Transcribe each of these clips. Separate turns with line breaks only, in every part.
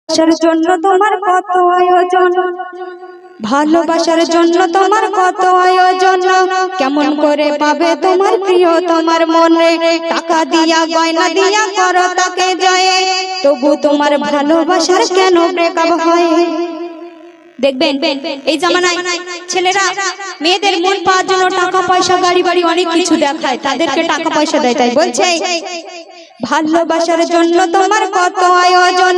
ভালোবাসার জন্য তোমার কত আয়োজন, ভালোবাসার জন্য তোমার কত আয়োজন, কেমন করে পাবে তোমার প্রিয় তোমার মনে, টাকা দিয়া গয়না দিয়া করো তাকে জয়, তবু তোমার ভালোবাসার কেন ব্রেকআপ হয়? দেখবেন এই জামানায় ছেলেরা মেয়েদের মন পাওয়ার জন্য টাকা পয়সা গাড়ি বাড়ি অনেক কিছু দেখায়, তাদেরকে টাকা পয়সা দেয়। তাই বলছে ভালোবাসার জন্য তোমার কত আয়োজন,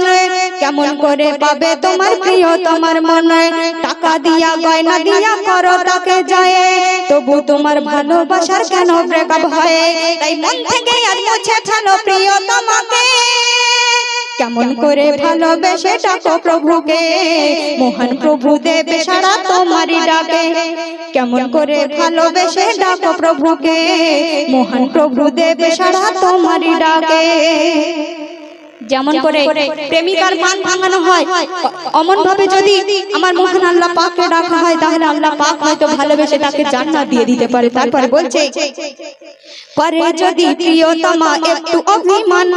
কেমন করে পাবে তোমার প্রিয় তোমার মনে, টাকা দিয়া গয়না দিয়া করো তাকে জয়, তবু তোমার ভালোবাসার কেন ব্রেকআপ হয়? তাই মন থেকে আর মুছে ফেলো প্রিয় তোমাকে, কেমন করে ভালোবেসে ডাকো প্রভুকে, মহান প্রভু দেবে সারা তোমারই ডাকে, কেমন করে ভালোবেসে ডাকো প্রভুকে, মহান প্রভু দেবে সারা তোমারই ডাকে। যেমন করে প্রেমিকার মান ভাঙানো হয়, অমন ভাবে যদি আমার মহান আল্লাহ পাককে ডাকা হয়, তাহলে আল্লাহ পাক হয়তো ভালোবেসে তাকে জান্নাত দিয়ে দিতে পারে। তারপরে বলছে করে যদি প্রিয়তমা একটু অভিমান,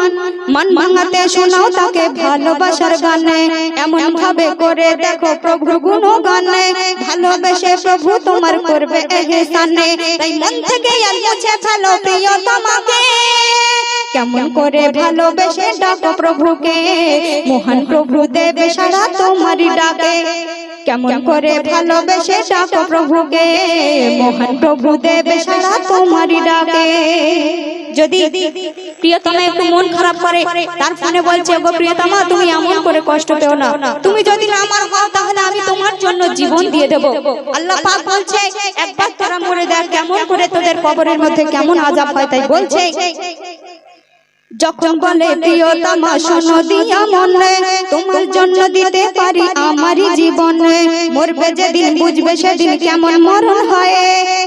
মান ভাঙাতে শোনাও তাকে ভালোবাসার গানে, এমন ভাবে করে দেখো প্রভুর গুণগানে, ভালোবেসে প্রভু তোমার করবে এহসানে। তাই মন থেকে আর মুছে ফেলো প্রিয়তমাকে, কেমন করে ভালোবেসে ডাকো প্রভুকে, মহান প্রভু দেবে সারা তোমারই ডাকে, কেমন করে ভালোবেসে ডাকো প্রভুকে, মহান প্রভু দেবে সারা তোমারই ডাকে। যদি প্রিয়তমা একটু মন খারাপ করে, তার ফোনে বলছে গো প্রিয়তমা তুমি এমন করে কষ্ট পেও না, তুমি যদি না আমার হও তাহলে আমি তোমার জন্য জীবন দিয়ে দেব। আল্লাহ পাক বলছে একবার তোরা মরে দেখ কেমন করে তোদের কবরের মধ্যে কেমন আযাব হয়। তাই বলছে যখন বলে প্রিয়তমা শোনো দিয়া মনে, তোমার জন্য দিতে পারি আমারই জীবনে, মরবে যেদিন বুঝবে সেদিন কেমন মরণ হয়,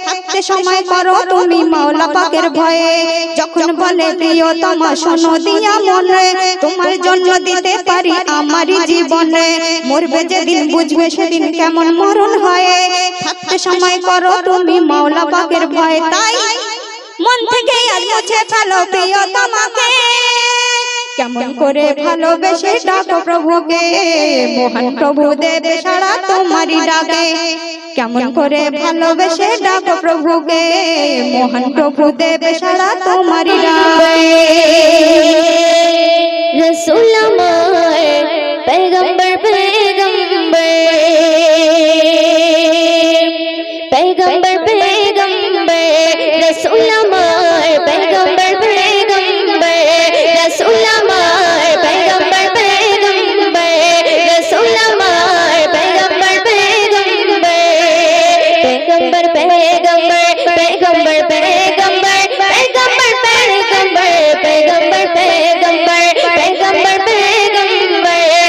থাকতে সময় করো তুমি মাওলা পাকের ভয়ে। যখন বলে প্রিয়তমা শোনো দিয়া মনে, তোমার জন্য দিতে পারি আমারই জীবনে, মরবে যেদিন বুঝবে সেদিন কেমন মরণ হয়, থাকতে সময় করো তুমি মাওলা পাকের ভয়ে। তাই মন থেকে আর মুছে ফেলো প্রিয়তমাকে, কেমন করে ভালোবেসে ডাকো প্রভুকে, মহান প্রভু দেবে সারা তোমারই ডাকে, কেমন করে ভালোবেসে ডাকো প্রভুকে, মহান প্রভু দেবে সারা তোমারই ডাকে।
রসুল আমার पैगंबर पैगंबर पैगंबर पैगंबर रसूल আমার पैगंबर पैगंबर रसूल আমার पैगंबर पैगंबर रसूल আমার पैगंबर पैगंबर पैगंबर पैगंबर पैगंबर पैगंबर पैगंबर पैगंबर पैगंबर पैगंबर पैगंबर पैगंबर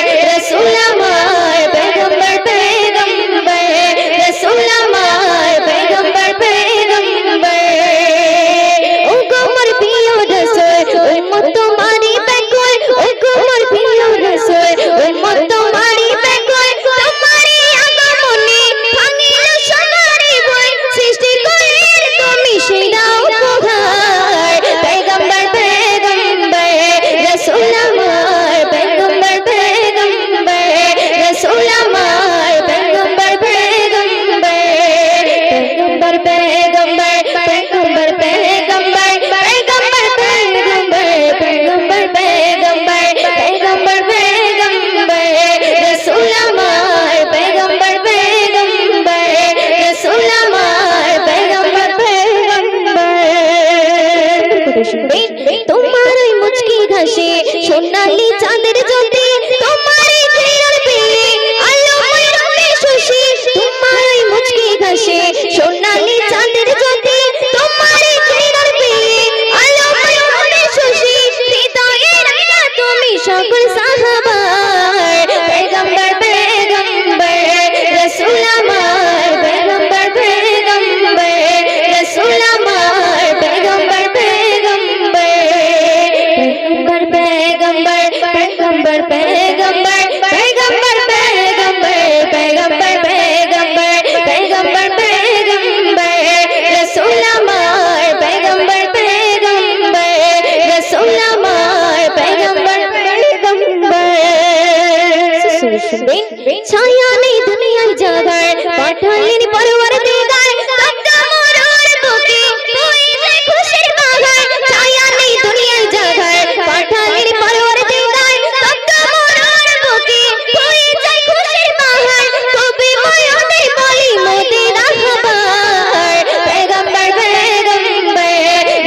শুনবেন ছায়া নেই দুনিয়ায় জাগার পাঠালেন পরওয়ারদিগার তকমরুর বুকে বয়ে যায় খুশির বাহার ছায়া নেই দুনিয়ায় জাগার পাঠালেন পরওয়ারদিগার তকমরুর বুকে বয়ে যায় খুশির বাহার কবি ময়ূরে বলি মোদের রাহবার পয়গম্বর পয়গম্বর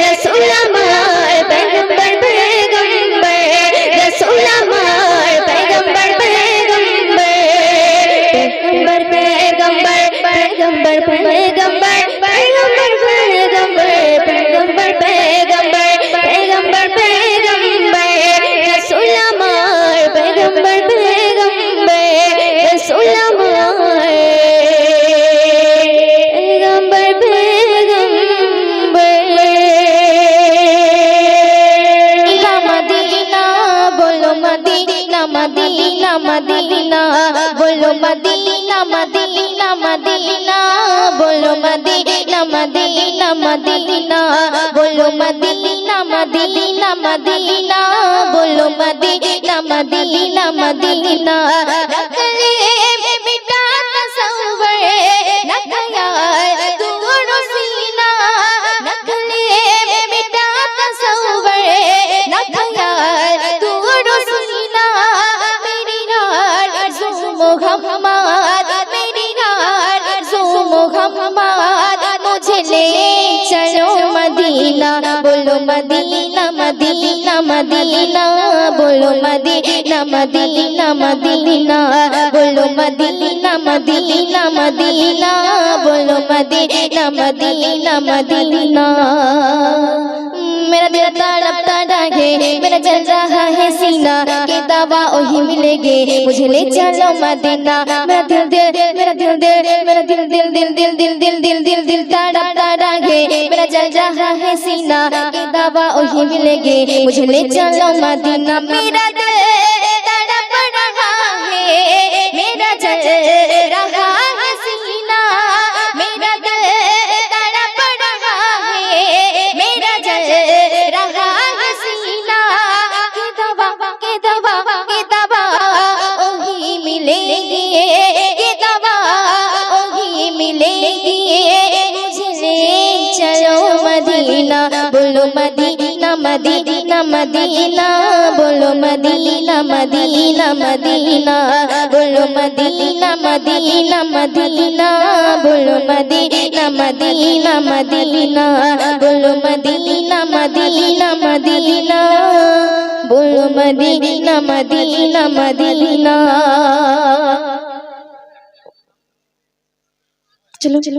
রাসূল আমার পয়গম্বর পয়গম্বর রাসূল আমার পয়গম্বর পয়গম্বর পয়গম্বর পয়গম্বর পয়গম্বর পয়গম্বর পয়গম্বর পয়গম্বর পয়গম্বর পয়গম্বর রাসূল আমার পয়গম্বর পয়গম্বর রাসূল আমার পয়গম্বর পয়গম্বর মদিনা বলো মদিনা মদিনা মদিনা বলো মদিনা মদিনা মদিনা বলো মদিনা মদিনা মদিনা বলো মদিনা মদিনা মদিনা বলো মদিনা মদিনা মদিনা रखले मिटा तस्वर न ख्याल दूर सीना रखले मिटा तस्वर न ख्याल दूर सीना मेरी आरज़ू मोहम्मद मेरी आरज़ू मोहम्मद मुझे ले चलो मदीना बोलो मदीना मदीना मदीना बोलो मदीना मदीना मदीना बोलो मदीना मदीना मदीना बोलो मदीना मदीना मदीना मेरा दिल तड़पता रहे मेरा जल रहा है सीना कि दवा वही मिलेगी मुझे ले चलो मदीना मेरा दिल दिल मेरा दिल दिल मेरा दिल दिल दिल दिल दिल दिल दिल दिल दिल तड़पता रहे मेरा जल रहा है सीना कि दवा वही मिलेगी मुझे ले चलो मदीना मेरा दिल तड़प रहा है मेरा जल रहा है सीना मेरा दिल तड़प रहा है मेरा जल रहा है सीना के दवा वही मिलेगी के दवा वही मिलेगी मुझे ले चलो मदीना बोलो मदीना मदीना मदीना बोलो मदीना मदीना मदीना बोलो मदीना मदीना मदीना बोलो मदीना मदीना मदीना बोलो मदीना मदीना मदीना बोलो मदीना मदीना मदीना चलो चलो